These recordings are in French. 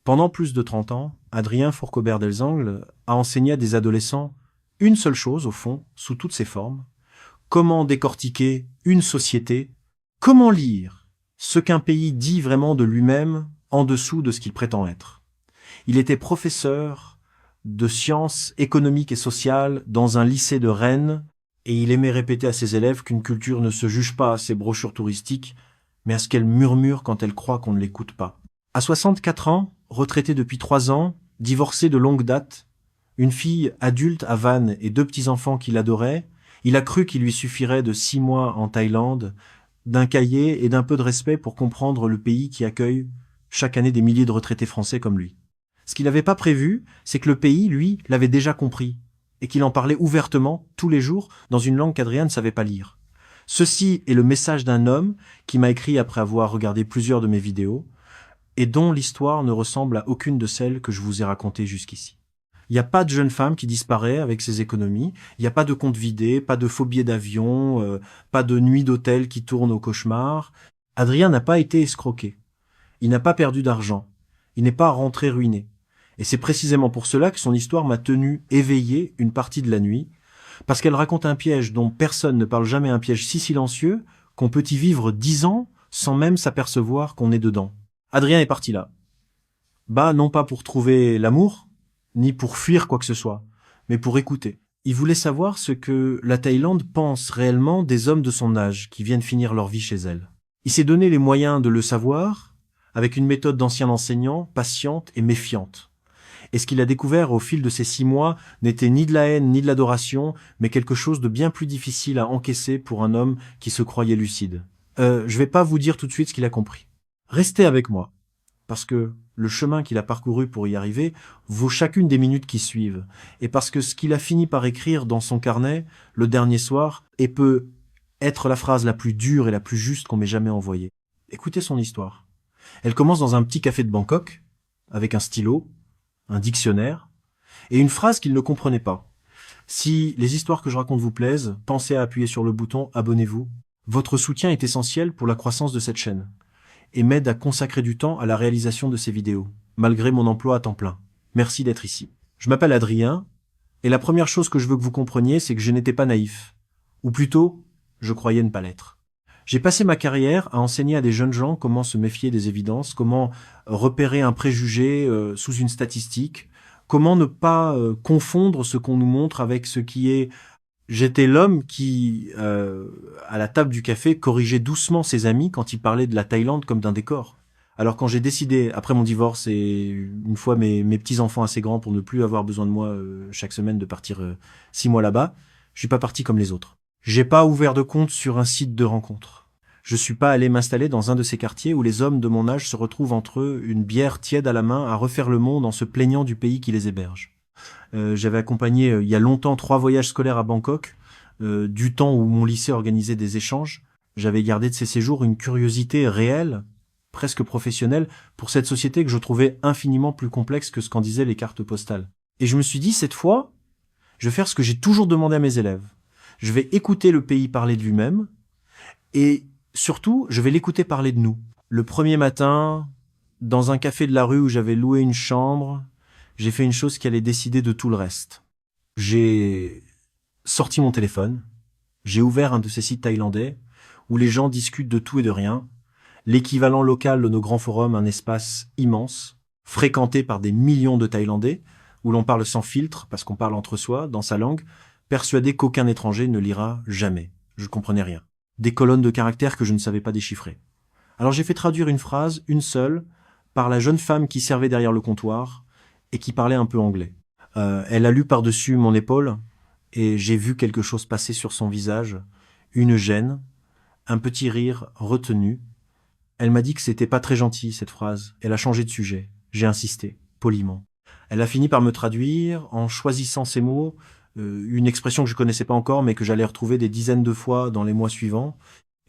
Pendant plus de 30 ans, Adrien Fourcaubert-Delzangles a enseigné à des adolescents une seule chose, au fond, sous toutes ses formes: comment décortiquer une société, comment lire ce qu'un pays dit vraiment de lui-même en dessous de ce qu'il prétend être. Il était professeur de sciences économiques et sociales dans un lycée de Rennes, et il aimait répéter à ses élèves qu'une culture ne se juge pas à ses brochures touristiques, mais à ce qu'elle murmure quand elle croit qu'on ne l'écoute pas. À 64 ans, retraité depuis 3 ans, divorcé de longue date, une fille adulte à Vannes et 2 petits-enfants qu'il adorait, il a cru qu'il lui suffirait de 6 mois en Thaïlande, d'un cahier et d'un peu de respect pour comprendre le pays qui accueille chaque année des milliers de retraités français comme lui. Ce qu'il n'avait pas prévu, c'est que le pays, lui, l'avait déjà compris, et qu'il en parlait ouvertement, tous les jours, dans une langue qu'Adrien ne savait pas lire. Ceci est le message d'un homme qui m'a écrit après avoir regardé plusieurs de mes vidéos, et dont l'histoire ne ressemble à aucune de celles que je vous ai racontées jusqu'ici. Il n'y a pas de jeune femme qui disparaît avec ses économies, il n'y a pas de compte vidé, pas de faux billets d'avion, pas de nuit d'hôtel qui tourne au cauchemar. Adrien n'a pas été escroqué. Il n'a pas perdu d'argent. Il n'est pas rentré ruiné. Et c'est précisément pour cela que son histoire m'a tenu éveillé une partie de la nuit, parce qu'elle raconte un piège dont personne ne parle jamais, un piège si silencieux qu'on peut y vivre 10 ans sans même s'apercevoir qu'on est dedans. Adrien est parti là. Non pas pour trouver l'amour, ni pour fuir quoi que ce soit, mais pour écouter. Il voulait savoir ce que la Thaïlande pense réellement des hommes de son âge qui viennent finir leur vie chez elle. Il s'est donné les moyens de le savoir, avec une méthode d'ancien enseignant, patiente et méfiante. Et ce qu'il a découvert au fil de ces 6 mois n'était ni de la haine ni de l'adoration, mais quelque chose de bien plus difficile à encaisser pour un homme qui se croyait lucide. Je vais pas vous dire tout de suite ce qu'il a compris. Restez avec moi, parce que le chemin qu'il a parcouru pour y arriver vaut chacune des minutes qui suivent, et parce que ce qu'il a fini par écrire dans son carnet le dernier soir et peut être la phrase la plus dure et la plus juste qu'on m'ait jamais envoyée. Écoutez son histoire. Elle commence dans un petit café de Bangkok, avec un stylo, un dictionnaire, et une phrase qu'il ne comprenait pas. Si les histoires que je raconte vous plaisent, pensez à appuyer sur le bouton « Abonnez-vous ». Votre soutien est essentiel pour la croissance de cette chaîne et m'aide à consacrer du temps à la réalisation de ces vidéos, malgré mon emploi à temps plein. Merci d'être ici. Je m'appelle Adrien, et la première chose que je veux que vous compreniez, c'est que je n'étais pas naïf. Ou plutôt, je croyais ne pas l'être. J'ai passé ma carrière à enseigner à des jeunes gens comment se méfier des évidences, comment repérer un préjugé sous une statistique, comment ne pas confondre ce qu'on nous montre avec ce qui est. J'étais l'homme qui, à la table du café, corrigeait doucement ses amis quand ils parlaient de la Thaïlande comme d'un décor. Alors quand j'ai décidé, après mon divorce et une fois mes petits-enfants assez grands pour ne plus avoir besoin de moi chaque semaine, de partir 6 mois là-bas, je suis pas parti comme les autres. J'ai pas ouvert de compte sur un site de rencontre. Je suis pas allé m'installer dans un de ces quartiers où les hommes de mon âge se retrouvent entre eux, une bière tiède à la main, à refaire le monde en se plaignant du pays qui les héberge. J'avais accompagné il y a longtemps 3 voyages scolaires à Bangkok, du temps où mon lycée organisait des échanges. J'avais gardé de ces séjours une curiosité réelle, presque professionnelle, pour cette société que je trouvais infiniment plus complexe que ce qu'en disaient les cartes postales. Et je me suis dit, cette fois, je vais faire ce que j'ai toujours demandé à mes élèves. Je vais écouter le pays parler de lui-même, et surtout, je vais l'écouter parler de nous. Le premier matin, dans un café de la rue où j'avais loué une chambre, j'ai fait une chose qui allait décider de tout le reste. J'ai sorti mon téléphone, j'ai ouvert un de ces sites thaïlandais où les gens discutent de tout et de rien, l'équivalent local de nos grands forums, un espace immense, fréquenté par des millions de Thaïlandais, où l'on parle sans filtre, parce qu'on parle entre soi, dans sa langue, persuadé qu'aucun étranger ne lira jamais. Je ne comprenais rien. Des colonnes de caractères que je ne savais pas déchiffrer. Alors j'ai fait traduire une phrase, une seule, par la jeune femme qui servait derrière le comptoir et qui parlait un peu anglais. Elle a lu par-dessus mon épaule et j'ai vu quelque chose passer sur son visage, une gêne, un petit rire retenu. Elle m'a dit que c'était pas très gentil cette phrase. Elle a changé de sujet. J'ai insisté, poliment. Elle a fini par me traduire en choisissant ces mots, une expression que je connaissais pas encore mais que j'allais retrouver des dizaines de fois dans les mois suivants.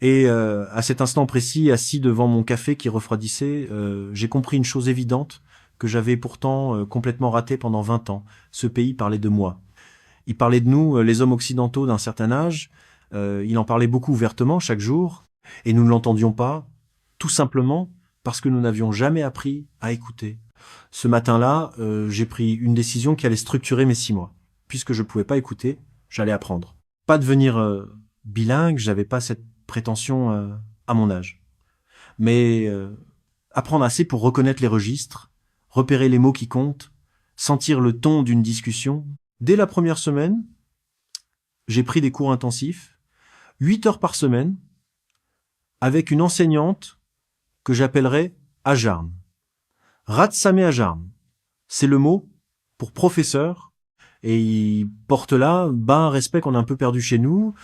Et à cet instant précis, assis devant mon café qui refroidissait, j'ai compris une chose évidente que j'avais pourtant complètement ratée pendant 20 ans. Ce pays parlait de moi. Il parlait de nous, les hommes occidentaux d'un certain âge. Il en parlait beaucoup ouvertement chaque jour. Et nous ne l'entendions pas, tout simplement parce que nous n'avions jamais appris à écouter. Ce matin-là, j'ai pris une décision qui allait structurer mes 6 mois. Puisque je ne pouvais pas écouter, j'allais apprendre. Pas devenir bilingue, j'avais pas cette prétention à mon âge. Mais apprendre assez pour reconnaître les registres, repérer les mots qui comptent, sentir le ton d'une discussion. Dès la première semaine, j'ai pris des cours intensifs, 8 heures par semaine, avec une enseignante que j'appellerais Ajarn. Ratsamé Ajarn, c'est le mot pour professeur, et il porte là un respect qu'on a un peu perdu chez nous.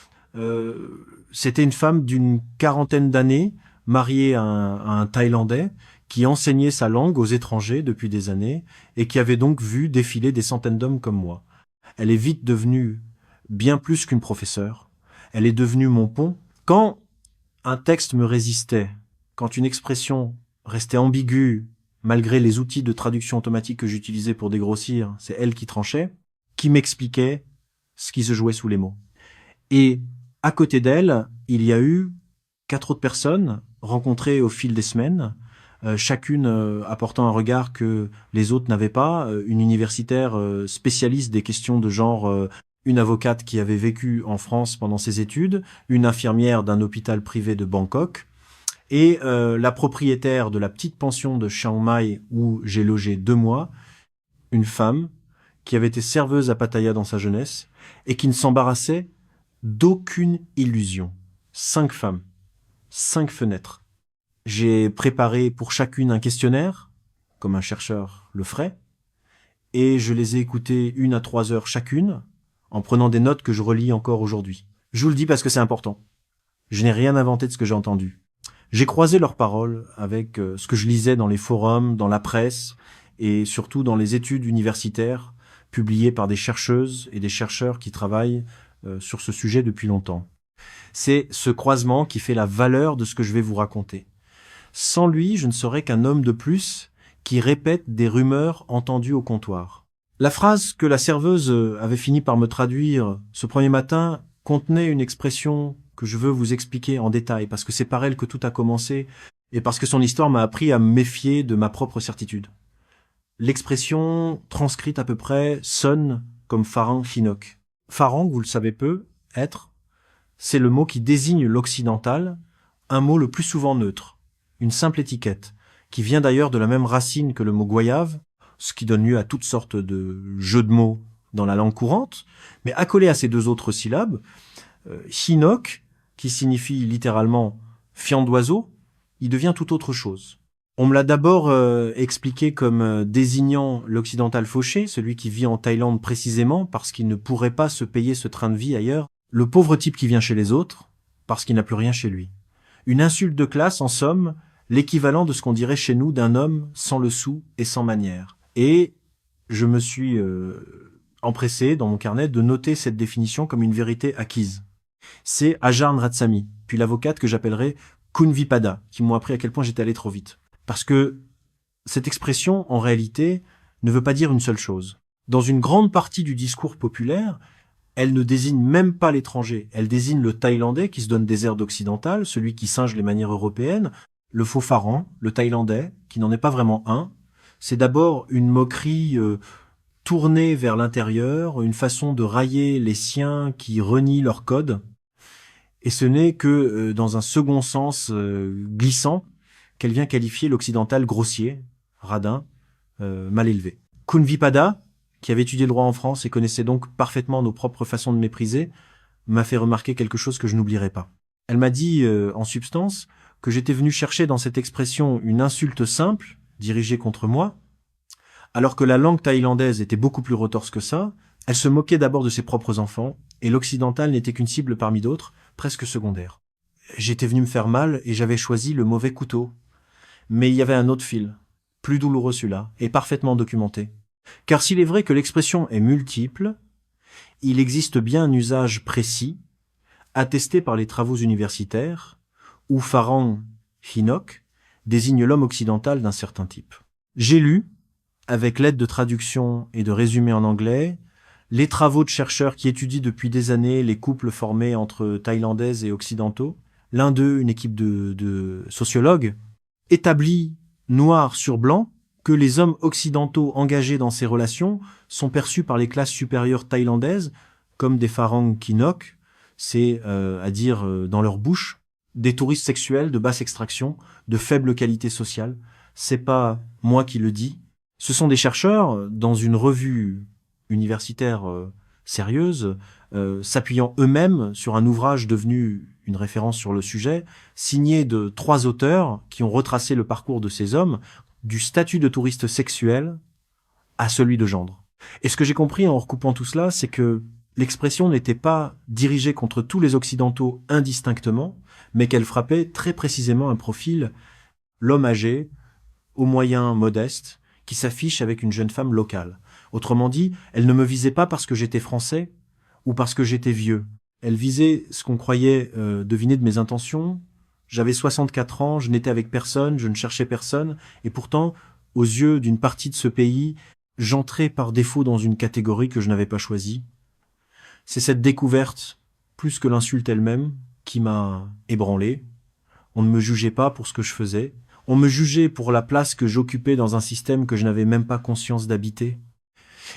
C'était une femme d'une 40aine d'années, mariée à un Thaïlandais, qui enseignait sa langue aux étrangers depuis des années, et qui avait donc vu défiler des centaines d'hommes comme moi. Elle est vite devenue bien plus qu'une professeure. Elle est devenue mon pont. Quand un texte me résistait, quand une expression restait ambiguë, malgré les outils de traduction automatique que j'utilisais pour dégrossir, c'est elle qui tranchait, qui m'expliquait ce qui se jouait sous les mots. Et à côté d'elle, il y a eu 4 autres personnes rencontrées au fil des semaines, chacune apportant un regard que les autres n'avaient pas, une universitaire spécialiste des questions de genre, une avocate qui avait vécu en France pendant ses études, une infirmière d'un hôpital privé de Bangkok, et la propriétaire de la petite pension de Chiang Mai où j'ai logé 2 mois, une femme qui avait été serveuse à Pattaya dans sa jeunesse et qui ne s'embarrassait d'aucune illusion. 5 femmes, 5 fenêtres. J'ai préparé pour chacune un questionnaire, comme un chercheur le ferait, et je les ai écoutées 1 à 3 heures chacune, en prenant des notes que je relis encore aujourd'hui. Je vous le dis parce que c'est important. Je n'ai rien inventé de ce que j'ai entendu. J'ai croisé leurs paroles avec ce que je lisais dans les forums, dans la presse, et surtout dans les études universitaires publiées par des chercheuses et des chercheurs qui travaillent sur ce sujet depuis longtemps. C'est ce croisement qui fait la valeur de ce que je vais vous raconter. Sans lui, je ne serais qu'un homme de plus qui répète des rumeurs entendues au comptoir. La phrase que la serveuse avait fini par me traduire ce premier matin contenait une expression que je veux vous expliquer en détail, parce que c'est par elle que tout a commencé, et parce que son histoire m'a appris à me méfier de ma propre certitude. L'expression, transcrite à peu près, sonne comme Farang Hinok. Farang, vous le savez peu, être, c'est le mot qui désigne l'occidental, un mot le plus souvent neutre, une simple étiquette, qui vient d'ailleurs de la même racine que le mot goyave, ce qui donne lieu à toutes sortes de jeux de mots dans la langue courante, mais accolé à ces 2 autres syllabes, Hinok, qui signifie littéralement fiente d'oiseau, il devient tout autre chose. On me l'a d'abord expliqué comme désignant l'occidental fauché, celui qui vit en Thaïlande précisément parce qu'il ne pourrait pas se payer ce train de vie ailleurs, le pauvre type qui vient chez les autres parce qu'il n'a plus rien chez lui. Une insulte de classe, en somme, l'équivalent de ce qu'on dirait chez nous d'un homme sans le sou et sans manière. Et je me suis empressé, dans mon carnet, de noter cette définition comme une vérité acquise. C'est Ajarn Ratsami, puis l'avocate que j'appellerai Kunvipada, qui m'ont appris à quel point j'étais allé trop vite. Parce que cette expression, en réalité, ne veut pas dire une seule chose. Dans une grande partie du discours populaire, elle ne désigne même pas l'étranger. Elle désigne le Thaïlandais qui se donne des airs d'occidental, celui qui singe les manières européennes, le faux Farang, le Thaïlandais, qui n'en est pas vraiment un. C'est d'abord une moquerie tournée vers l'intérieur, une façon de railler les siens qui renient leur code. Et ce n'est que dans un second sens glissant qu'elle vient qualifier l'occidental grossier, radin, mal élevé. Kunvipada, qui avait étudié le droit en France et connaissait donc parfaitement nos propres façons de mépriser, m'a fait remarquer quelque chose que je n'oublierai pas. Elle m'a dit, en substance, que j'étais venu chercher dans cette expression une insulte simple, dirigée contre moi, alors que la langue thaïlandaise était beaucoup plus retorse que ça. Elle se moquait d'abord de ses propres enfants, et l'occidental n'était qu'une cible parmi d'autres, presque secondaire. J'étais venu me faire mal et j'avais choisi le mauvais couteau. Mais il y avait un autre fil, plus douloureux celui-là, et parfaitement documenté. Car s'il est vrai que l'expression est multiple, il existe bien un usage précis, attesté par les travaux universitaires, où Farang Hinok désigne l'homme occidental d'un certain type. J'ai lu, avec l'aide de traductions et de résumés en anglais, les travaux de chercheurs qui étudient depuis des années les couples formés entre Thaïlandaises et Occidentaux, l'un d'eux une équipe de sociologues, établit noir sur blanc que les hommes occidentaux engagés dans ces relations sont perçus par les classes supérieures thaïlandaises comme des Pharang Kinok, c'est à dire dans leur bouche, des touristes sexuels de basse extraction, de faible qualité sociale. C'est pas moi qui le dis. Ce sont des chercheurs dans une revue universitaire sérieuse, s'appuyant eux-mêmes sur un ouvrage devenu une référence sur le sujet, signé de 3 auteurs qui ont retracé le parcours de ces hommes, du statut de touriste sexuel à celui de gendre. Et ce que j'ai compris en recoupant tout cela, c'est que l'expression n'était pas dirigée contre tous les Occidentaux indistinctement, mais qu'elle frappait très précisément un profil, l'homme âgé, aux moyens modestes, qui s'affiche avec une jeune femme locale. Autrement dit, elle ne me visait pas parce que j'étais français ou parce que j'étais vieux. Elle visait ce qu'on croyait deviner de mes intentions. J'avais 64 ans, je n'étais avec personne, je ne cherchais personne, et pourtant, aux yeux d'une partie de ce pays, j'entrais par défaut dans une catégorie que je n'avais pas choisie. C'est cette découverte, plus que l'insulte elle-même, qui m'a ébranlé. On ne me jugeait pas pour ce que je faisais. On me jugeait pour la place que j'occupais dans un système que je n'avais même pas conscience d'habiter.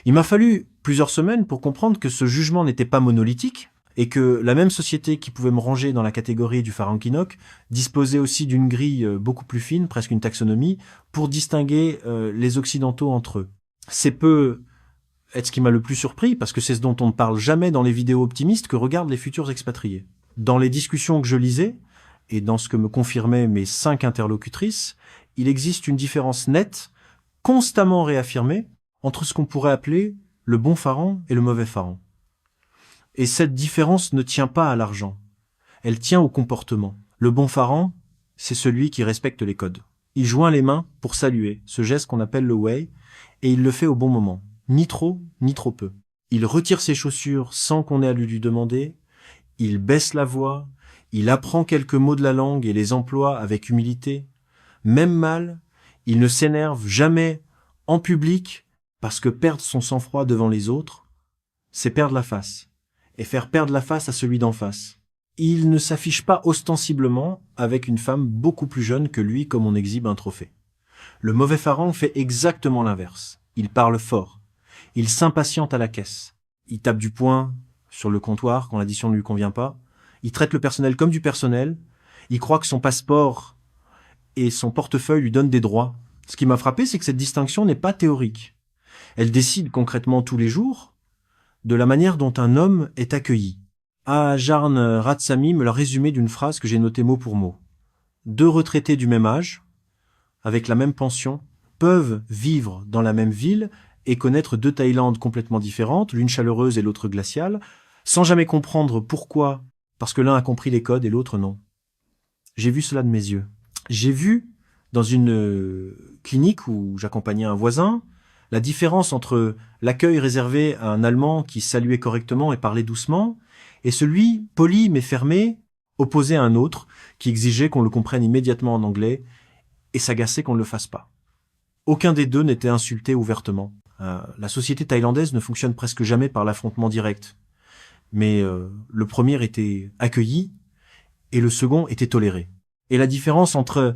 Il m'a fallu plusieurs semaines pour comprendre que ce jugement n'était pas monolithique et que la même société qui pouvait me ranger dans la catégorie du Pharang Kinok disposait aussi d'une grille beaucoup plus fine, presque une taxonomie, pour distinguer les Occidentaux entre eux. C'est peu être ce qui m'a le plus surpris, parce que c'est ce dont on ne parle jamais dans les vidéos optimistes que regardent les futurs expatriés. Dans les discussions que je lisais, et dans ce que me confirmaient mes 5 interlocutrices, il existe une différence nette, constamment réaffirmée, entre ce qu'on pourrait appeler le bon Pharang et le mauvais Pharang. Et cette différence ne tient pas à l'argent. Elle tient au comportement. Le bon Pharang, c'est celui qui respecte les codes. Il joint les mains pour saluer, ce geste qu'on appelle le wei, et il le fait au bon moment. Ni trop peu. Il retire ses chaussures sans qu'on ait à lui demander, il baisse la voix, il apprend quelques mots de la langue et les emploie avec humilité. Même mal, il ne s'énerve jamais en public, parce que perdre son sang-froid devant les autres, c'est perdre la face, et faire perdre la face à celui d'en face. Il ne s'affiche pas ostensiblement avec une femme beaucoup plus jeune que lui comme on exhibe un trophée. Le mauvais Pharang fait exactement l'inverse. Il parle fort. Il s'impatiente à la caisse. Il tape du poing sur le comptoir quand l'addition ne lui convient pas. Il traite le personnel comme du personnel. Il croit que son passeport et son portefeuille lui donnent des droits. Ce qui m'a frappé, c'est que cette distinction n'est pas théorique. Elle décide concrètement tous les jours de la manière dont un homme est accueilli. Jarn Ratsami me l'a résumé d'une phrase que j'ai notée mot pour mot. 2 retraités du même âge, avec la même pension, peuvent vivre dans la même ville et connaître 2 Thaïlandes complètement différentes, l'une chaleureuse et l'autre glaciale, sans jamais comprendre pourquoi, parce que l'un a compris les codes et l'autre non. J'ai vu cela de mes yeux. J'ai vu, dans une clinique où j'accompagnais un voisin, la différence entre l'accueil réservé à un Allemand qui saluait correctement et parlait doucement, et celui, poli mais fermé, opposé à un autre, qui exigeait qu'on le comprenne immédiatement en anglais et s'agaçait qu'on ne le fasse pas. Aucun des deux n'était insulté ouvertement. La société thaïlandaise ne fonctionne presque jamais par l'affrontement direct. Mais le premier était accueilli et le second était toléré. Et la différence entre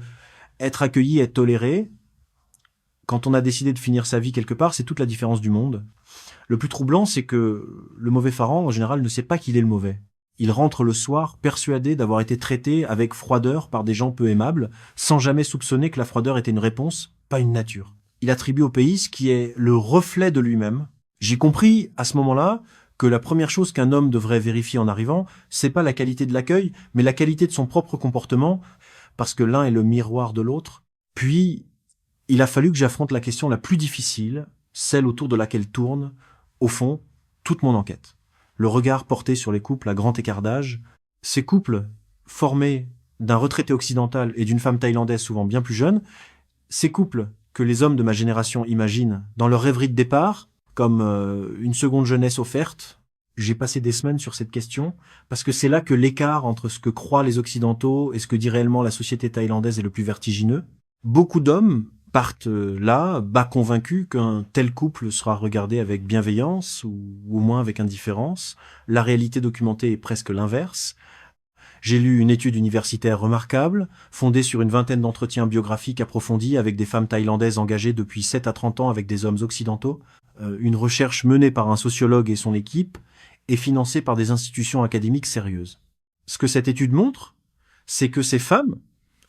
être accueilli et être toléré, quand on a décidé de finir sa vie quelque part, c'est toute la différence du monde. Le plus troublant, c'est que le mauvais Pharang, en général, ne sait pas qu'il est le mauvais. Il rentre le soir persuadé d'avoir été traité avec froideur par des gens peu aimables, sans jamais soupçonner que la froideur était une réponse, pas une nature. Il attribue au pays ce qui est le reflet de lui-même. J'ai compris, à ce moment-là, que la première chose qu'un homme devrait vérifier en arrivant, c'est pas la qualité de l'accueil, mais la qualité de son propre comportement, parce que l'un est le miroir de l'autre. Puis, il a fallu que j'affronte la question la plus difficile, celle autour de laquelle tourne, au fond, toute mon enquête. Le regard porté sur les couples à grand écart d'âge. Ces couples, formés d'un retraité occidental et d'une femme thaïlandaise souvent bien plus jeune, ces couples que les hommes de ma génération imaginent dans leur rêverie de départ, comme une seconde jeunesse offerte. J'ai passé des semaines sur cette question, parce que c'est là que l'écart entre ce que croient les Occidentaux et ce que dit réellement la société thaïlandaise est le plus vertigineux. Beaucoup d'hommes partent là, bas convaincus qu'un tel couple sera regardé avec bienveillance ou au moins avec indifférence. La réalité documentée est presque l'inverse. J'ai lu une étude universitaire remarquable, fondée sur une vingtaine d'entretiens biographiques approfondis avec des femmes thaïlandaises engagées depuis 7 à 30 ans avec des hommes occidentaux, une recherche menée par un sociologue et son équipe, et financée par des institutions académiques sérieuses. Ce que cette étude montre, c'est que ces femmes,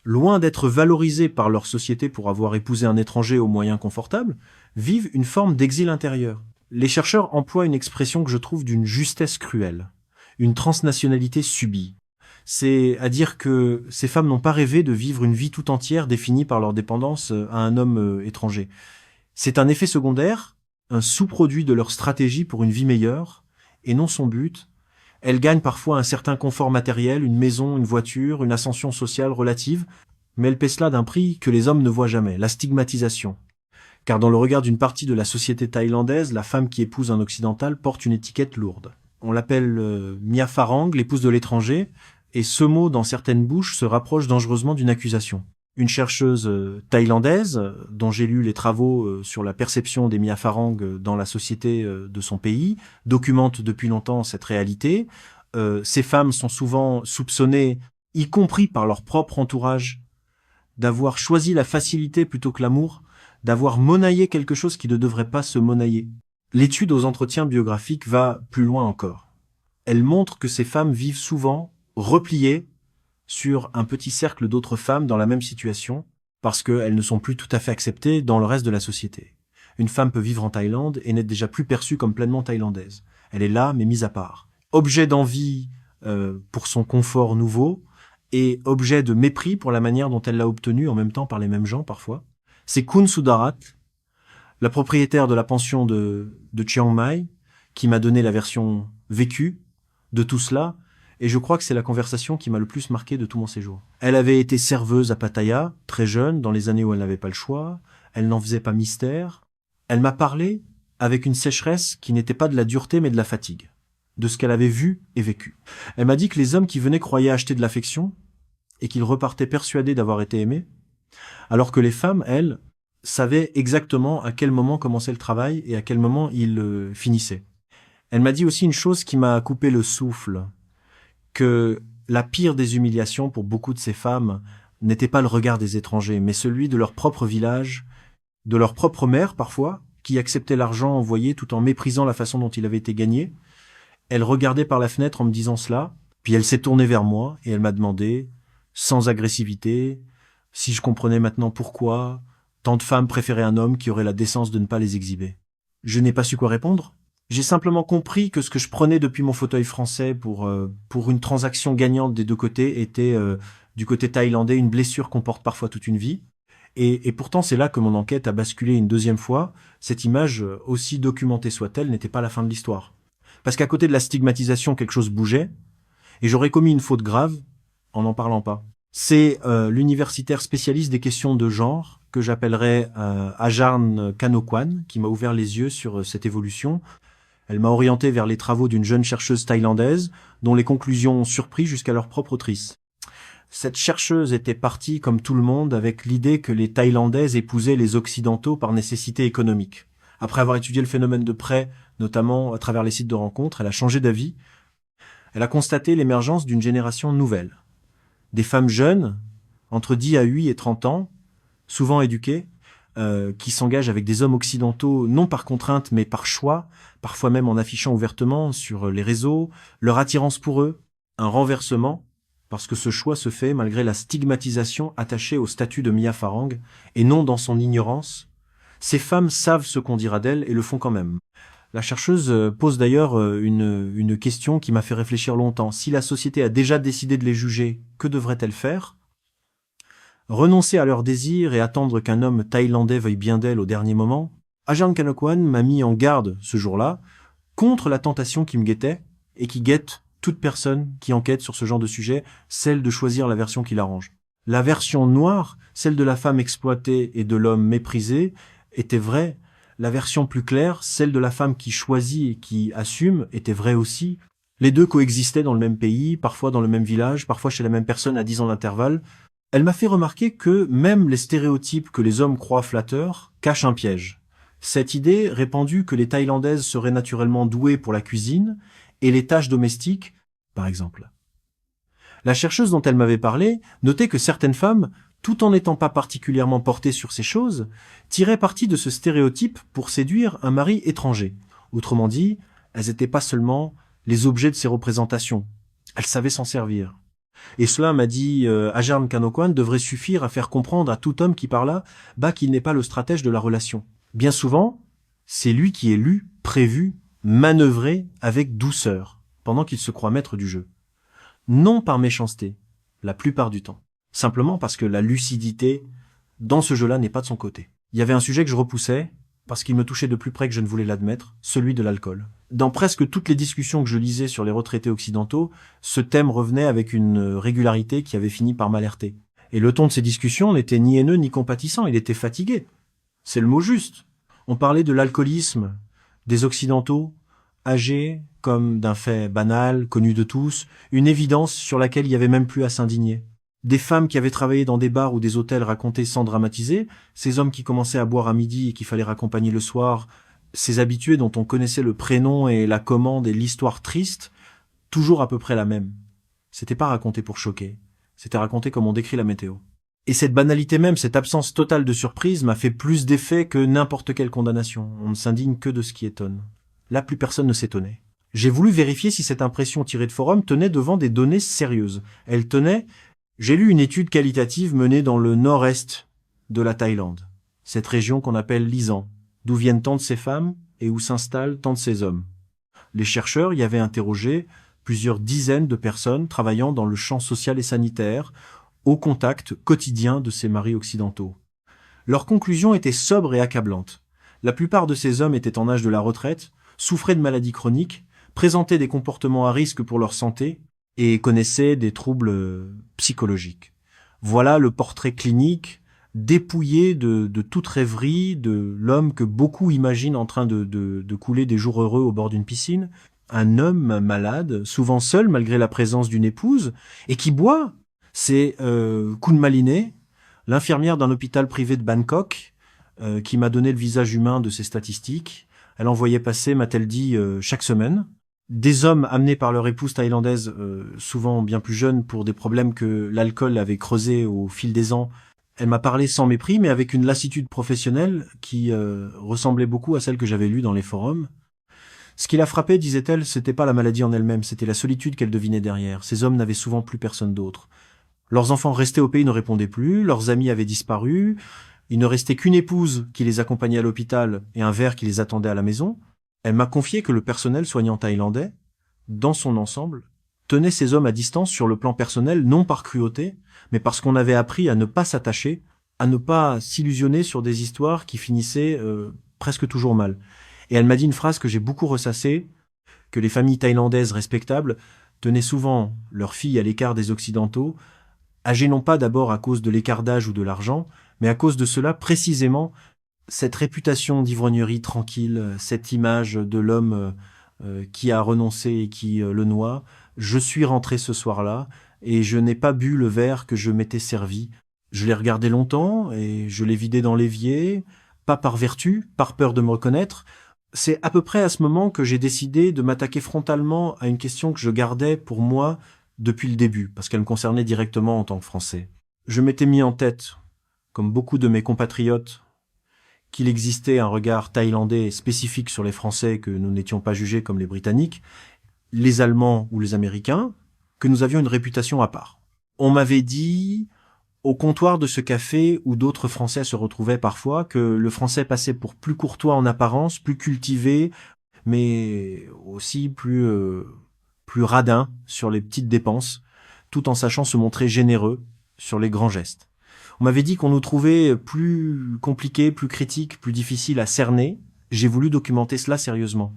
loin d'être valorisées par leur société pour avoir épousé un étranger aux moyens confortables, vivent une forme d'exil intérieur. Les chercheurs emploient une expression que je trouve d'une justesse cruelle, une transnationalité subie. C'est à dire que ces femmes n'ont pas rêvé de vivre une vie tout entière définie par leur dépendance à un homme étranger. C'est un effet secondaire, un sous-produit de leur stratégie pour une vie meilleure, et non son but. Elles gagnent parfois un certain confort matériel, une maison, une voiture, une ascension sociale relative, mais elles paient cela d'un prix que les hommes ne voient jamais, la stigmatisation. Car dans le regard d'une partie de la société thaïlandaise, la femme qui épouse un occidental porte une étiquette lourde. On l'appelle Mia Farang, l'épouse de l'étranger, et ce mot, dans certaines bouches, se rapproche dangereusement d'une accusation. Une chercheuse thaïlandaise, dont j'ai lu les travaux sur la perception des Mia Farang dans la société de son pays, documente depuis longtemps cette réalité. Ces femmes sont souvent soupçonnées, y compris par leur propre entourage, d'avoir choisi la facilité plutôt que l'amour, d'avoir monnaillé quelque chose qui ne devrait pas se monnailler. L'étude aux entretiens biographiques va plus loin encore. Elle montre que ces femmes vivent souvent repliées sur un petit cercle d'autres femmes dans la même situation, parce qu'elles ne sont plus tout à fait acceptées dans le reste de la société. Une femme peut vivre en Thaïlande et n'être déjà plus perçue comme pleinement thaïlandaise. Elle est là, mais mise à part. Objet d'envie pour son confort nouveau, et objet de mépris pour la manière dont elle l'a obtenu, en même temps par les mêmes gens parfois. C'est Kun Sudarat, la propriétaire de la pension de Chiang Mai, qui m'a donné la version vécue de tout cela, et je crois que c'est la conversation qui m'a le plus marqué de tout mon séjour. Elle avait été serveuse à Pattaya, très jeune, dans les années où elle n'avait pas le choix. Elle n'en faisait pas mystère. Elle m'a parlé avec une sécheresse qui n'était pas de la dureté mais de la fatigue, de ce qu'elle avait vu et vécu. Elle m'a dit que les hommes qui venaient croyaient acheter de l'affection et qu'ils repartaient persuadés d'avoir été aimés, alors que les femmes, elles, savaient exactement à quel moment commençait le travail et à quel moment il finissait. Elle m'a dit aussi une chose qui m'a coupé le souffle, que la pire des humiliations pour beaucoup de ces femmes n'était pas le regard des étrangers, mais celui de leur propre village, de leur propre mère parfois, qui acceptait l'argent envoyé tout en méprisant la façon dont il avait été gagné. Elle regardait par la fenêtre en me disant cela, puis elle s'est tournée vers moi et elle m'a demandé, sans agressivité, si je comprenais maintenant pourquoi tant de femmes préféraient un homme qui aurait la décence de ne pas les exhiber. Je n'ai pas su quoi répondre. J'ai simplement compris que ce que je prenais depuis mon fauteuil français pour une transaction gagnante des deux côtés était, du côté thaïlandais, une blessure qu'on porte parfois toute une vie. Et pourtant, c'est là que mon enquête a basculé une deuxième fois. Cette image, aussi documentée soit-elle, n'était pas la fin de l'histoire. Parce qu'à côté de la stigmatisation, quelque chose bougeait, et j'aurais commis une faute grave en n'en parlant pas. C'est l'universitaire spécialiste des questions de genre, que j'appellerais Ajarn Kanokwan, qui m'a ouvert les yeux sur cette évolution. Elle m'a orienté vers les travaux d'une jeune chercheuse thaïlandaise, dont les conclusions ont surpris jusqu'à leur propre autrice. Cette chercheuse était partie, comme tout le monde, avec l'idée que les Thaïlandaises épousaient les Occidentaux par nécessité économique. Après avoir étudié le phénomène de près, notamment à travers les sites de rencontres, elle a changé d'avis. Elle a constaté l'émergence d'une génération nouvelle. Des femmes jeunes, entre 10 à 8 et 30 ans, souvent éduquées, qui s'engagent avec des hommes occidentaux, non par contrainte, mais par choix, parfois même en affichant ouvertement sur les réseaux, leur attirance pour eux, un renversement, parce que ce choix se fait malgré la stigmatisation attachée au statut de Mia Farang, et non dans son ignorance. Ces femmes savent ce qu'on dira d'elles et le font quand même. La chercheuse pose d'ailleurs une question qui m'a fait réfléchir longtemps. Si la société a déjà décidé de les juger, que devrait-elle faire ? Renoncer à leurs désirs et attendre qu'un homme thaïlandais veuille bien d'elle au dernier moment? Ajarn Kanokwan m'a mis en garde ce jour-là contre la tentation qui me guettait et qui guette toute personne qui enquête sur ce genre de sujet, celle de choisir la version qui l'arrange. La version noire, celle de la femme exploitée et de l'homme méprisé, était vraie. La version plus claire, celle de la femme qui choisit et qui assume, était vraie aussi. Les deux coexistaient dans le même pays, parfois dans le même village, parfois chez la même personne à 10 ans d'intervalle. Elle m'a fait remarquer que même les stéréotypes que les hommes croient flatteurs cachent un piège. Cette idée répandue que les Thaïlandaises seraient naturellement douées pour la cuisine et les tâches domestiques, par exemple. La chercheuse dont elle m'avait parlé notait que certaines femmes, tout en n'étant pas particulièrement portées sur ces choses, tiraient parti de ce stéréotype pour séduire un mari étranger. Autrement dit, elles n'étaient pas seulement les objets de ces représentations, elles savaient s'en servir. Et cela, m'a dit Ajarn Kanokwan, devrait suffire à faire comprendre à tout homme qui parla qu'il n'est pas le stratège de la relation. Bien souvent, c'est lui qui est lu, prévu, manœuvré avec douceur, pendant qu'il se croit maître du jeu. Non par méchanceté, la plupart du temps. Simplement parce que la lucidité, dans ce jeu-là, n'est pas de son côté. Il y avait un sujet que je repoussais, parce qu'il me touchait de plus près que je ne voulais l'admettre, celui de l'alcool. Dans presque toutes les discussions que je lisais sur les retraités occidentaux, ce thème revenait avec une régularité qui avait fini par m'alerter. Et le ton de ces discussions n'était ni haineux ni compatissant, il était fatigué. C'est le mot juste. On parlait de l'alcoolisme, des Occidentaux, âgés comme d'un fait banal, connu de tous, une évidence sur laquelle il n'y avait même plus à s'indigner. Des femmes qui avaient travaillé dans des bars ou des hôtels racontaient sans dramatiser, ces hommes qui commençaient à boire à midi et qu'il fallait raccompagner le soir, ces habitués dont on connaissait le prénom et la commande et l'histoire triste, toujours à peu près la même. C'était pas raconté pour choquer, c'était raconté comme on décrit la météo. Et cette banalité même, cette absence totale de surprise m'a fait plus d'effet que n'importe quelle condamnation. On ne s'indigne que de ce qui étonne. Là, plus personne ne s'étonnait. J'ai voulu vérifier si cette impression tirée de forum tenait devant des données sérieuses. Elle tenait... J'ai lu une étude qualitative menée dans le nord-est de la Thaïlande, cette région qu'on appelle l'Isan, d'où viennent tant de ces femmes et où s'installent tant de ces hommes. Les chercheurs y avaient interrogé plusieurs dizaines de personnes travaillant dans le champ social et sanitaire, au contact quotidien de ces maris occidentaux. Leurs conclusions étaient sobres et accablantes. La plupart de ces hommes étaient en âge de la retraite, souffraient de maladies chroniques, présentaient des comportements à risque pour leur santé et connaissaient des troubles psychologiques. Voilà le portrait clinique, dépouillé de toute rêverie, de l'homme que beaucoup imaginent en train de couler des jours heureux au bord d'une piscine. Un homme malade, souvent seul malgré la présence d'une épouse, et qui boit. C'est Kun Maliné, l'infirmière d'un hôpital privé de Bangkok, qui m'a donné le visage humain de ces statistiques. Elle en voyait passer, m'a-t-elle dit, chaque semaine. Des hommes amenés par leur épouse thaïlandaise, souvent bien plus jeunes, pour des problèmes que l'alcool avait creusés au fil des ans. Elle m'a parlé sans mépris, mais avec une lassitude professionnelle qui ressemblait beaucoup à celle que j'avais lue dans les forums. Ce qui la frappait, disait-elle, c'était pas la maladie en elle-même, c'était la solitude qu'elle devinait derrière. Ces hommes n'avaient souvent plus personne d'autre. Leurs enfants restés au pays ne répondaient plus, leurs amis avaient disparu, il ne restait qu'une épouse qui les accompagnait à l'hôpital et un verre qui les attendait à la maison. Elle m'a confié que le personnel soignant thaïlandais, dans son ensemble, tenait ces hommes à distance sur le plan personnel, non par cruauté, mais parce qu'on avait appris à ne pas s'attacher, à ne pas s'illusionner sur des histoires qui finissaient presque toujours mal. Et elle m'a dit une phrase que j'ai beaucoup ressassée, que les familles thaïlandaises respectables tenaient souvent leurs filles à l'écart des Occidentaux, âgées non pas d'abord à cause de l'écart d'âge ou de l'argent, mais à cause de cela précisément, cette réputation d'ivrognerie tranquille, cette image de l'homme qui a renoncé et qui le noie. Je suis rentré ce soir-là et je n'ai pas bu le verre que je m'étais servi. Je l'ai regardé longtemps et je l'ai vidé dans l'évier, pas par vertu, par peur de me reconnaître. C'est à peu près à ce moment que j'ai décidé de m'attaquer frontalement à une question que je gardais pour moi depuis le début, parce qu'elle me concernait directement en tant que Français. Je m'étais mis en tête, comme beaucoup de mes compatriotes, qu'il existait un regard thaïlandais spécifique sur les Français, que nous n'étions pas jugés comme les Britanniques, les Allemands ou les Américains, que nous avions une réputation à part. On m'avait dit, au comptoir de ce café où d'autres Français se retrouvaient parfois, que le Français passait pour plus courtois en apparence, plus cultivé, mais aussi plus radin sur les petites dépenses, tout en sachant se montrer généreux sur les grands gestes. On m'avait dit qu'on nous trouvait plus compliqués, plus critiques, plus difficiles à cerner. J'ai voulu documenter cela sérieusement.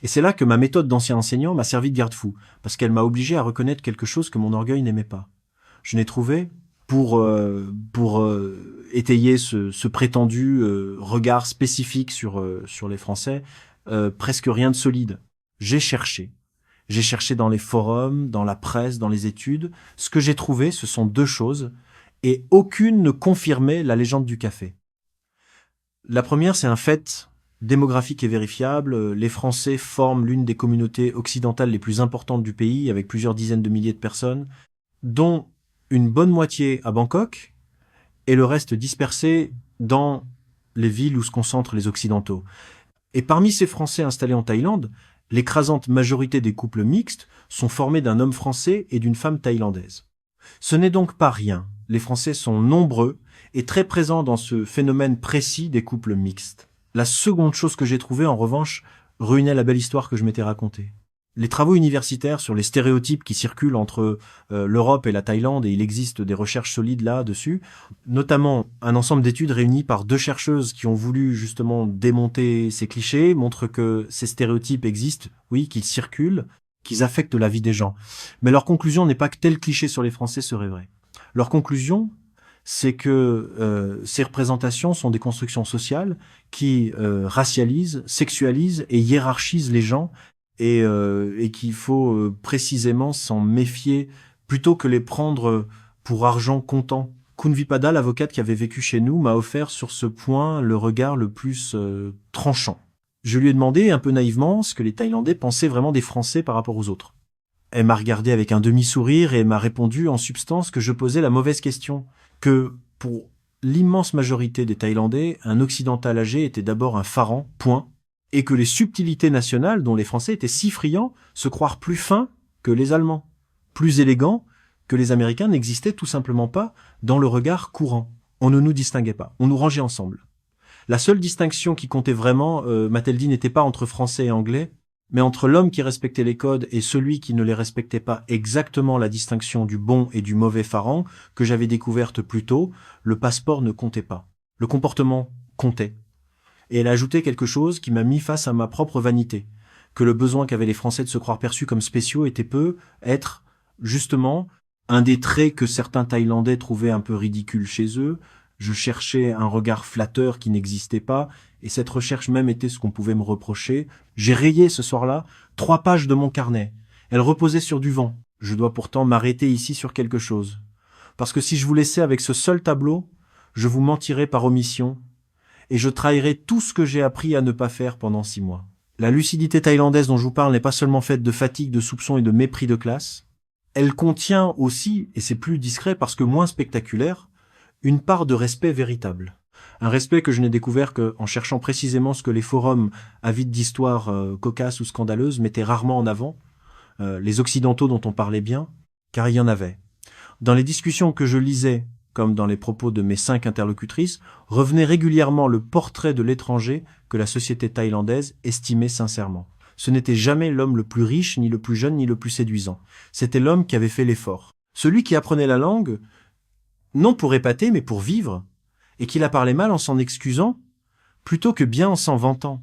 Et c'est là que ma méthode d'ancien enseignant m'a servi de garde-fou, parce qu'elle m'a obligé à reconnaître quelque chose que mon orgueil n'aimait pas. Je n'ai trouvé, pour étayer ce prétendu regard spécifique sur les Français, presque rien de solide. J'ai cherché dans les forums, dans la presse, dans les études. Ce que j'ai trouvé, ce sont deux choses, et aucune ne confirmait la légende du café. La première, c'est un fait démographique et vérifiable. Les Français forment l'une des communautés occidentales les plus importantes du pays, avec plusieurs dizaines de milliers de personnes. dont une bonne moitié à Bangkok et le reste dispersé dans les villes où se concentrent les Occidentaux. Et parmi ces Français installés en Thaïlande, l'écrasante majorité des couples mixtes sont formés d'un homme français et d'une femme thaïlandaise. Ce n'est donc pas rien. Les Français sont nombreux et très présents dans ce phénomène précis des couples mixtes. La seconde chose que j'ai trouvée, en revanche, ruinait la belle histoire que je m'étais racontée. Les travaux universitaires sur les stéréotypes qui circulent entre l'Europe et la Thaïlande, et il existe des recherches solides là-dessus, notamment un ensemble d'études réunies par 2 chercheuses qui ont voulu justement démonter ces clichés, montrent que ces stéréotypes existent, oui, qu'ils circulent, qu'ils affectent la vie des gens. Mais leur conclusion n'est pas que tel cliché sur les Français serait vrai. Leur conclusion, c'est que ces représentations sont des constructions sociales qui racialisent, sexualisent et hiérarchisent les gens, et qu'il faut précisément s'en méfier plutôt que les prendre pour argent comptant. Kunvipada, l'avocate qui avait vécu chez nous, m'a offert sur ce point le regard le plus tranchant. Je lui ai demandé un peu naïvement ce que les Thaïlandais pensaient vraiment des Français par rapport aux autres. Elle m'a regardé avec un demi-sourire et m'a répondu en substance que je posais la mauvaise question, que pour l'immense majorité des Thaïlandais, un occidental âgé était d'abord un pharaon, point, et que les subtilités nationales dont les Français étaient si friands, se croire plus fins que les Allemands, plus élégants que les Américains, n'existaient tout simplement pas dans le regard courant. On ne nous distinguait pas, on nous rangeait ensemble. La seule distinction qui comptait vraiment, m'a-t-elle dit, n'était pas entre Français et Anglais, mais entre l'homme qui respectait les codes et celui qui ne les respectait pas, exactement la distinction du bon et du mauvais pharaon que j'avais découverte plus tôt. Le passeport ne comptait pas. Le comportement comptait. Et elle a ajouté quelque chose qui m'a mis face à ma propre vanité, que le besoin qu'avaient les Français de se croire perçus comme spéciaux était peu être, justement, un des traits que certains Thaïlandais trouvaient un peu ridicules chez eux. Je cherchais un regard flatteur qui n'existait pas, et cette recherche même était ce qu'on pouvait me reprocher. J'ai rayé ce soir-là 3 pages de mon carnet. Elles reposaient sur du vent. Je dois pourtant m'arrêter ici sur quelque chose. Parce que si je vous laissais avec ce seul tableau, je vous mentirais par omission, et je trahirais tout ce que j'ai appris à ne pas faire pendant 6 mois. La lucidité thaïlandaise dont je vous parle n'est pas seulement faite de fatigue, de soupçons et de mépris de classe. Elle contient aussi, et c'est plus discret parce que moins spectaculaire, une part de respect véritable. Un respect que je n'ai découvert qu'en cherchant précisément ce que les forums avides d'histoires cocasses ou scandaleuses mettaient rarement en avant, les occidentaux dont on parlait bien, car il y en avait. Dans les discussions que je lisais, comme dans les propos de mes 5 interlocutrices, revenait régulièrement le portrait de l'étranger que la société thaïlandaise estimait sincèrement. Ce n'était jamais l'homme le plus riche, ni le plus jeune, ni le plus séduisant. C'était l'homme qui avait fait l'effort. Celui qui apprenait la langue, non pour épater, mais pour vivre, et qui la parlait mal en s'en excusant, plutôt que bien en s'en vantant.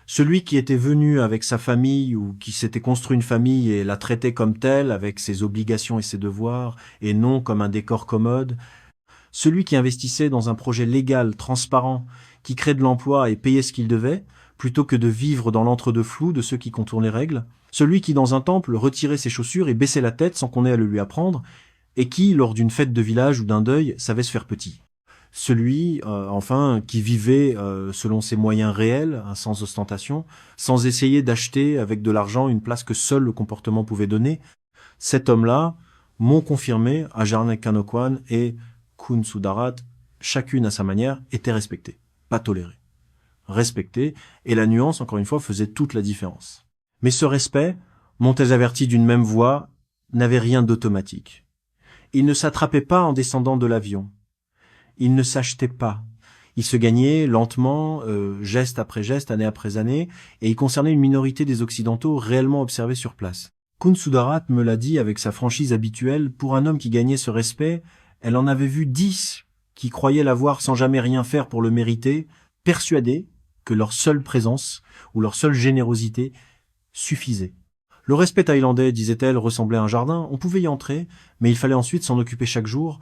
Celui qui était venu avec sa famille ou qui s'était construit une famille et la traitait comme telle, avec ses obligations et ses devoirs, et non comme un décor commode. Celui qui investissait dans un projet légal, transparent, qui créait de l'emploi et payait ce qu'il devait, plutôt que de vivre dans l'entre-deux-flou de ceux qui contournent les règles. Celui qui, dans un temple, retirait ses chaussures et baissait la tête sans qu'on ait à le lui apprendre, et qui, lors d'une fête de village ou d'un deuil, savait se faire petit. Celui, enfin, qui vivait selon ses moyens réels, sans ostentation, sans essayer d'acheter avec de l'argent une place que seul le comportement pouvait donner. Cet homme-là m'ont confirmé, Ajarnek Kanokwan et Kun Sudarat, chacune à sa manière, était respectée, pas tolérée. Respectée, et la nuance, encore une fois, faisait toute la différence. Mais ce respect, m'ont-elles averti d'une même voix, n'avait rien d'automatique. Il ne s'attrapait pas en descendant de l'avion. Il ne s'achetait pas. Il se gagnait lentement, geste après geste, année après année, et il concernait une minorité des Occidentaux réellement observés sur place. Kun Sudarat me l'a dit avec sa franchise habituelle, pour un homme qui gagnait ce respect, elle en avait vu 10 qui croyaient l'avoir sans jamais rien faire pour le mériter, persuadés que leur seule présence ou leur seule générosité suffisait. Le respect thaïlandais, disait-elle, ressemblait à un jardin, on pouvait y entrer, mais il fallait ensuite s'en occuper chaque jour,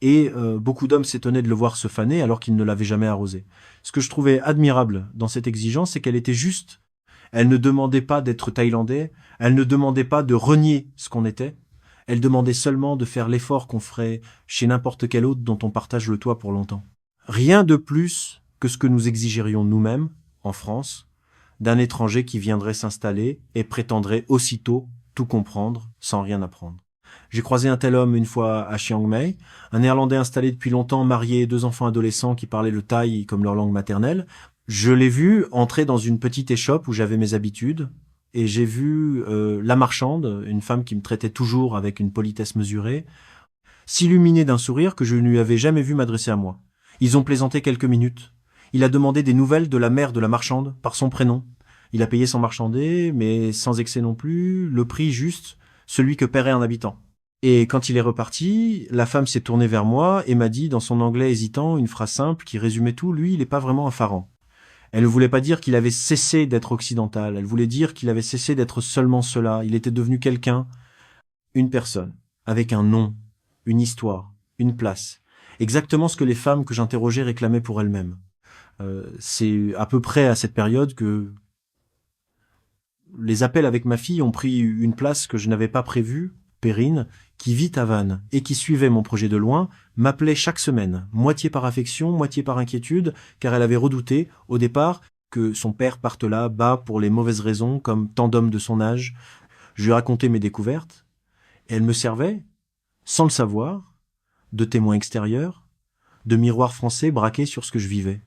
et beaucoup d'hommes s'étonnaient de le voir se faner alors qu'il ne l'avait jamais arrosé. Ce que je trouvais admirable dans cette exigence, c'est qu'elle était juste. Elle ne demandait pas d'être thaïlandais, elle ne demandait pas de renier ce qu'on était, elle demandait seulement de faire l'effort qu'on ferait chez n'importe quel autre dont on partage le toit pour longtemps. Rien de plus que ce que nous exigerions nous-mêmes, en France, d'un étranger qui viendrait s'installer et prétendrait aussitôt tout comprendre sans rien apprendre. J'ai croisé un tel homme une fois à Chiang Mai, un Néerlandais installé depuis longtemps, marié, 2 enfants adolescents qui parlaient le thaï comme leur langue maternelle. Je l'ai vu entrer dans une petite échoppe où j'avais mes habitudes, et j'ai vu la marchande, une femme qui me traitait toujours avec une politesse mesurée, s'illuminer d'un sourire que je ne lui avais jamais vu m'adresser à moi. Ils ont plaisanté quelques minutes. Il a demandé des nouvelles de la mère de la marchande, par son prénom. Il a payé sans marchander, mais sans excès non plus, le prix juste, celui que paierait un habitant. Et quand il est reparti, la femme s'est tournée vers moi et m'a dit, dans son anglais hésitant, une phrase simple qui résumait tout, lui, il n'est pas vraiment un pharaon. Elle ne voulait pas dire qu'il avait cessé d'être occidental, elle voulait dire qu'il avait cessé d'être seulement cela, il était devenu quelqu'un, une personne, avec un nom, une histoire, une place. Exactement ce que les femmes que j'interrogeais réclamaient pour elles-mêmes. C'est à peu près à cette période que les appels avec ma fille ont pris une place que je n'avais pas prévue. Perrine, qui vit à Vannes et qui suivait mon projet de loin, m'appelait chaque semaine, moitié par affection, moitié par inquiétude, car elle avait redouté, au départ, que son père parte là, bas pour les mauvaises raisons, comme tant d'hommes de son âge. Je lui racontais mes découvertes, et elle me servait, sans le savoir, de témoin extérieur, de miroir français braqué sur ce que je vivais.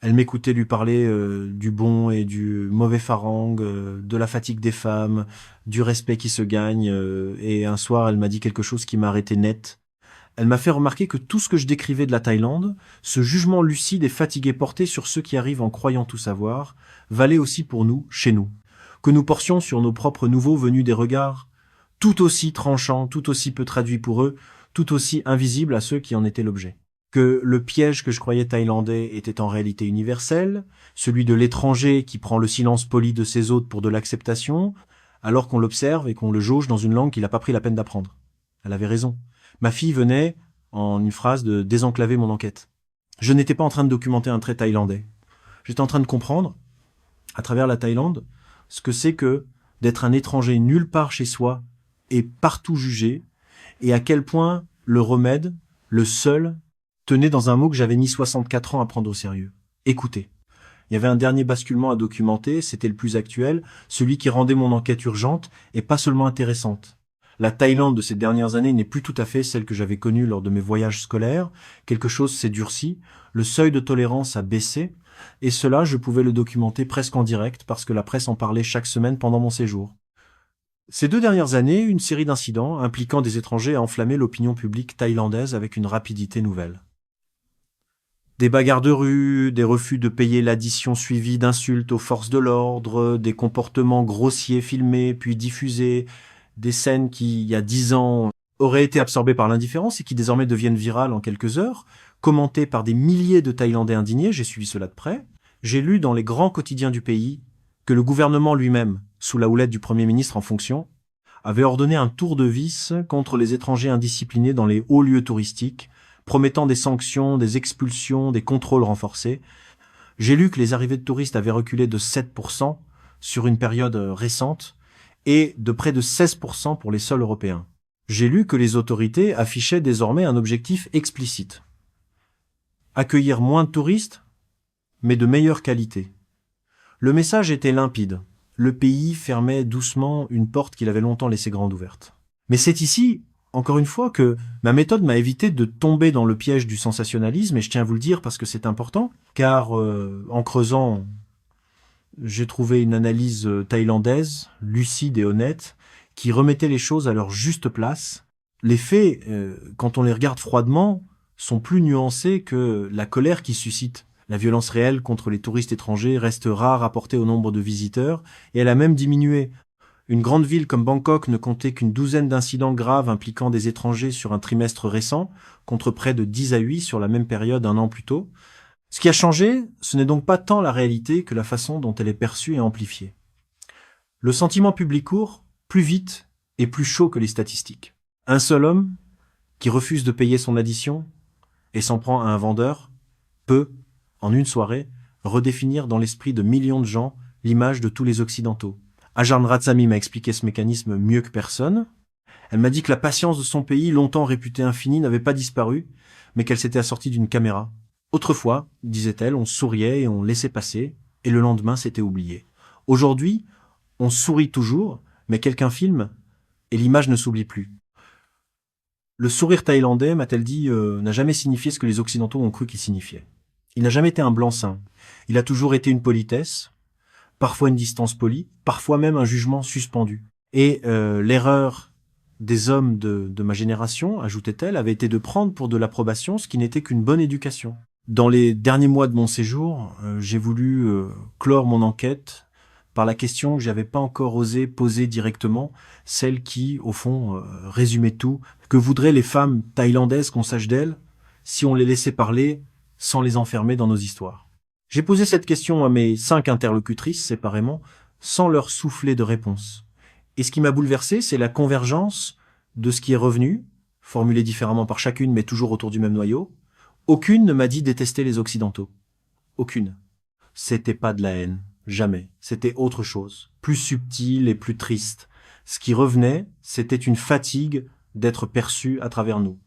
Elle m'écoutait lui parler du bon et du mauvais farang, de la fatigue des femmes, du respect qui se gagne, et un soir elle m'a dit quelque chose qui m'a arrêté net. Elle m'a fait remarquer que tout ce que je décrivais de la Thaïlande, ce jugement lucide et fatigué porté sur ceux qui arrivent en croyant tout savoir, valait aussi pour nous, chez nous. Que nous portions sur nos propres nouveaux venus des regards, tout aussi tranchants, tout aussi peu traduits pour eux, tout aussi invisibles à ceux qui en étaient l'objet. Que le piège que je croyais thaïlandais était en réalité universel, celui de l'étranger qui prend le silence poli de ses hôtes pour de l'acceptation, alors qu'on l'observe et qu'on le jauge dans une langue qu'il n'a pas pris la peine d'apprendre. Elle avait raison. Ma fille venait, en une phrase, de désenclaver mon enquête. Je n'étais pas en train de documenter un trait thaïlandais. J'étais en train de comprendre, à travers la Thaïlande, ce que c'est que d'être un étranger nulle part chez soi et partout jugé, et à quel point le remède, le seul, tenait dans un mot que j'avais mis 64 ans à prendre au sérieux. Écoutez. Il y avait un dernier basculement à documenter, c'était le plus actuel, celui qui rendait mon enquête urgente et pas seulement intéressante. La Thaïlande de ces dernières années n'est plus tout à fait celle que j'avais connue lors de mes voyages scolaires, quelque chose s'est durci, le seuil de tolérance a baissé, et cela je pouvais le documenter presque en direct parce que la presse en parlait chaque semaine pendant mon séjour. Ces 2 dernières années, une série d'incidents impliquant des étrangers a enflammé l'opinion publique thaïlandaise avec une rapidité nouvelle. Des bagarres de rue, des refus de payer l'addition suivie d'insultes aux forces de l'ordre, des comportements grossiers filmés puis diffusés, des scènes qui, il y a 10 ans, auraient été absorbées par l'indifférence et qui désormais deviennent virales en quelques heures, commentées par des milliers de Thaïlandais indignés, j'ai suivi cela de près. J'ai lu dans les grands quotidiens du pays que le gouvernement lui-même, sous la houlette du Premier ministre en fonction, avait ordonné un tour de vis contre les étrangers indisciplinés dans les hauts lieux touristiques, promettant des sanctions, des expulsions, des contrôles renforcés. J'ai lu que les arrivées de touristes avaient reculé de 7% sur une période récente et de près de 16% pour les sols européens. J'ai lu que les autorités affichaient désormais un objectif explicite. Accueillir moins de touristes, mais de meilleure qualité. Le message était limpide. Le pays fermait doucement une porte qu'il avait longtemps laissée grande ouverte. Mais c'est ici, encore une fois, que ma méthode m'a évité de tomber dans le piège du sensationnalisme, et je tiens à vous le dire parce que c'est important, car en creusant, j'ai trouvé une analyse thaïlandaise, lucide et honnête, qui remettait les choses à leur juste place. Les faits, quand on les regarde froidement, sont plus nuancés que la colère qu'ils suscitent. La violence réelle contre les touristes étrangers reste rare rapportée au nombre de visiteurs, et elle a même diminué. Une grande ville comme Bangkok ne comptait qu'une douzaine d'incidents graves impliquant des étrangers sur un trimestre récent, contre près de 10 à 8 sur la même période un an plus tôt. Ce qui a changé, ce n'est donc pas tant la réalité que la façon dont elle est perçue et amplifiée. Le sentiment public court plus vite et plus chaud que les statistiques. Un seul homme, qui refuse de payer son addition et s'en prend à un vendeur, peut, en une soirée, redéfinir dans l'esprit de millions de gens l'image de tous les Occidentaux. Ajar Nratsami m'a expliqué ce mécanisme mieux que personne. Elle m'a dit que la patience de son pays, longtemps réputée infinie, n'avait pas disparu, mais qu'elle s'était assortie d'une caméra. Autrefois, disait-elle, on souriait et on laissait passer, et le lendemain c'était oublié. Aujourd'hui, on sourit toujours, mais quelqu'un filme, et l'image ne s'oublie plus. Le sourire thaïlandais, m'a-t-elle dit, n'a jamais signifié ce que les Occidentaux ont cru qu'il signifiait. Il n'a jamais été un blanc-seing. Il a toujours été une politesse, parfois une distance polie, parfois même un jugement suspendu. Et l'erreur des hommes de ma génération, ajoutait-elle, avait été de prendre pour de l'approbation ce qui n'était qu'une bonne éducation. Dans les derniers mois de mon séjour, j'ai voulu clore mon enquête par la question que j'avais pas encore osé poser directement, celle qui, au fond, résumait tout. Que voudraient les femmes thaïlandaises qu'on sache d'elles si on les laissait parler sans les enfermer dans nos histoires? J'ai posé cette question à mes 5 interlocutrices séparément, sans leur souffler de réponse. Et ce qui m'a bouleversé, c'est la convergence de ce qui est revenu, formulé différemment par chacune, mais toujours autour du même noyau. Aucune ne m'a dit détester les Occidentaux. Aucune. C'était pas de la haine. Jamais. C'était autre chose. Plus subtil et plus triste. Ce qui revenait, c'était une fatigue d'être perçu à travers nous.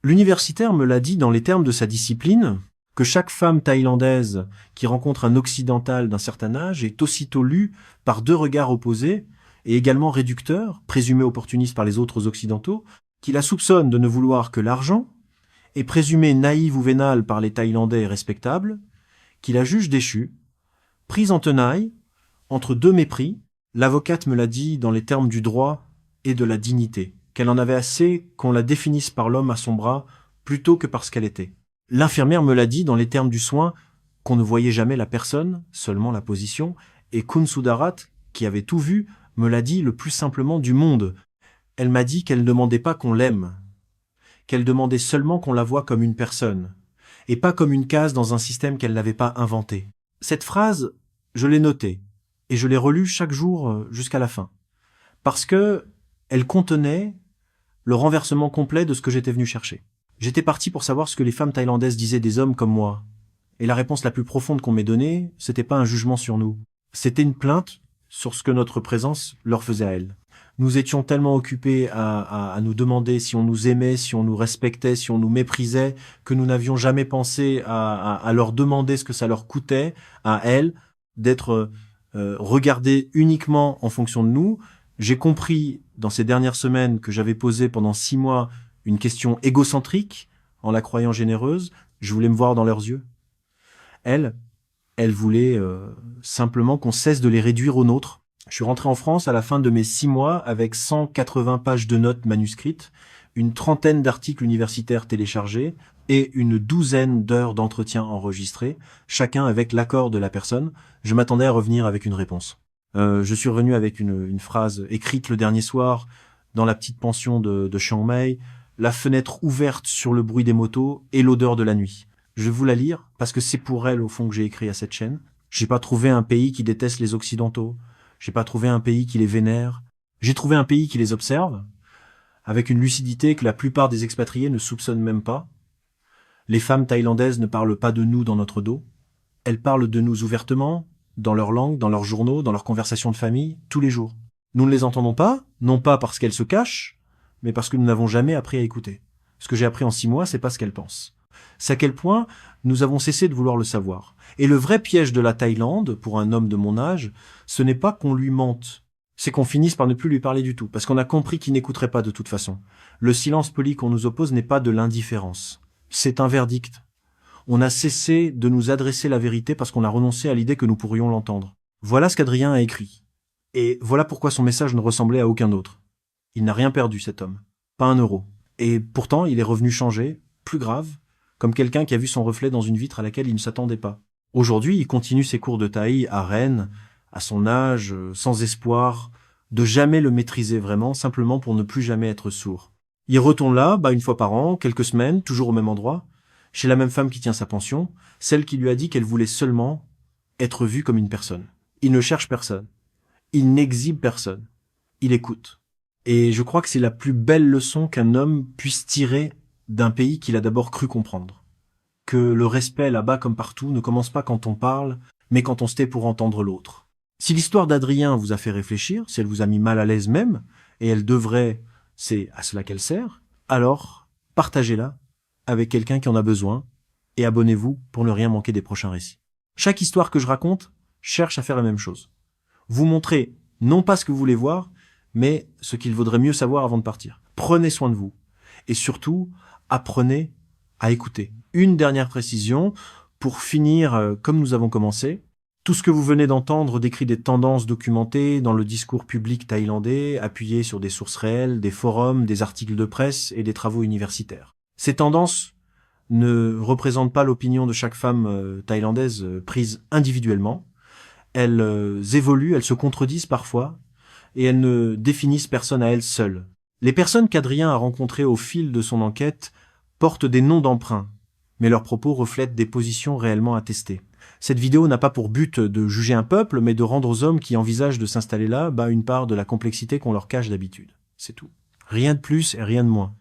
L'universitaire me l'a dit dans les termes de sa discipline, que chaque femme thaïlandaise qui rencontre un occidental d'un certain âge est aussitôt lue par 2 regards opposés et également réducteurs, présumés opportunistes par les autres occidentaux, qui la soupçonnent de ne vouloir que l'argent, et présumée naïve ou vénale par les Thaïlandais respectables, qui la jugent déchue, prise en tenaille, entre 2 mépris. L'avocate me l'a dit dans les termes du droit et de la dignité, qu'elle en avait assez qu'on la définisse par l'homme à son bras plutôt que par ce qu'elle était. L'infirmière me l'a dit dans les termes du soin, qu'on ne voyait jamais la personne, seulement la position, et Kun Sudarat, qui avait tout vu, me l'a dit le plus simplement du monde. Elle m'a dit qu'elle ne demandait pas qu'on l'aime, qu'elle demandait seulement qu'on la voie comme une personne, et pas comme une case dans un système qu'elle n'avait pas inventé. Cette phrase, je l'ai notée, et je l'ai relue chaque jour jusqu'à la fin, parce que elle contenait le renversement complet de ce que j'étais venu chercher. J'étais parti pour savoir ce que les femmes thaïlandaises disaient des hommes comme moi. Et la réponse la plus profonde qu'on m'ait donnée, c'était pas un jugement sur nous. C'était une plainte sur ce que notre présence leur faisait à elles. Nous étions tellement occupés à nous demander si on nous aimait, si on nous respectait, si on nous méprisait, que nous n'avions jamais pensé à leur demander ce que ça leur coûtait, à elles, d'être regardées uniquement en fonction de nous. J'ai compris dans ces dernières semaines que j'avais posé pendant 6 mois une question égocentrique, en la croyant généreuse. Je voulais me voir dans leurs yeux. Elle voulait simplement qu'on cesse de les réduire aux nôtres. Je suis rentré en France à la fin de mes 6 mois avec 180 pages de notes manuscrites, une trentaine d'articles universitaires téléchargés et une douzaine d'heures d'entretien enregistrés, chacun avec l'accord de la personne. Je m'attendais à revenir avec une réponse. Je suis revenu avec une phrase écrite le dernier soir dans la petite pension de Chiang Mai, la fenêtre ouverte sur le bruit des motos et l'odeur de la nuit. Je vais vous la lire parce que c'est pour elle au fond que j'ai écrit à cette chaîne. J'ai pas trouvé un pays qui déteste les Occidentaux. J'ai pas trouvé un pays qui les vénère. J'ai trouvé un pays qui les observe, avec une lucidité que la plupart des expatriés ne soupçonnent même pas. Les femmes thaïlandaises ne parlent pas de nous dans notre dos. Elles parlent de nous ouvertement, dans leur langue, dans leurs journaux, dans leurs conversations de famille, tous les jours. Nous ne les entendons pas, non pas parce qu'elles se cachent, mais parce que nous n'avons jamais appris à écouter. Ce que j'ai appris en 6 mois, c'est pas ce qu'elles pensent. C'est à quel point nous avons cessé de vouloir le savoir. Et le vrai piège de la Thaïlande, pour un homme de mon âge, ce n'est pas qu'on lui mente. C'est qu'on finisse par ne plus lui parler du tout, parce qu'on a compris qu'il n'écouterait pas de toute façon. Le silence poli qu'on nous oppose n'est pas de l'indifférence. C'est un verdict. On a cessé de nous adresser la vérité parce qu'on a renoncé à l'idée que nous pourrions l'entendre. Voilà ce qu'Adrien a écrit. Et voilà pourquoi son message ne ressemblait à aucun autre. Il n'a rien perdu, cet homme. Pas un euro. Et pourtant, il est revenu changé, plus grave, comme quelqu'un qui a vu son reflet dans une vitre à laquelle il ne s'attendait pas. Aujourd'hui, il continue ses cours de thaï à Rennes, à son âge, sans espoir, de jamais le maîtriser vraiment, simplement pour ne plus jamais être sourd. Il retourne là, une fois par an, quelques semaines, toujours au même endroit, chez la même femme qui tient sa pension, celle qui lui a dit qu'elle voulait seulement être vue comme une personne. Il ne cherche personne. Il n'exhibe personne. Il écoute. Et je crois que c'est la plus belle leçon qu'un homme puisse tirer d'un pays qu'il a d'abord cru comprendre. Que le respect là-bas comme partout ne commence pas quand on parle, mais quand on se tait pour entendre l'autre. Si l'histoire d'Adrien vous a fait réfléchir, si elle vous a mis mal à l'aise même, et elle devrait, c'est à cela qu'elle sert, alors partagez-la avec quelqu'un qui en a besoin, et abonnez-vous pour ne rien manquer des prochains récits. Chaque histoire que je raconte cherche à faire la même chose. Vous montrer non pas ce que vous voulez voir, mais ce qu'il vaudrait mieux savoir avant de partir. Prenez soin de vous. Et surtout, apprenez à écouter. Une dernière précision, pour finir comme nous avons commencé. Tout ce que vous venez d'entendre décrit des tendances documentées dans le discours public thaïlandais, appuyées sur des sources réelles, des forums, des articles de presse et des travaux universitaires. Ces tendances ne représentent pas l'opinion de chaque femme thaïlandaise prise individuellement. Elles évoluent, elles se contredisent parfois, et elles ne définissent personne à elles seules. Les personnes qu'Adrien a rencontrées au fil de son enquête portent des noms d'emprunt, mais leurs propos reflètent des positions réellement attestées. Cette vidéo n'a pas pour but de juger un peuple, mais de rendre aux hommes qui envisagent de s'installer là une part de la complexité qu'on leur cache d'habitude. C'est tout. Rien de plus et rien de moins.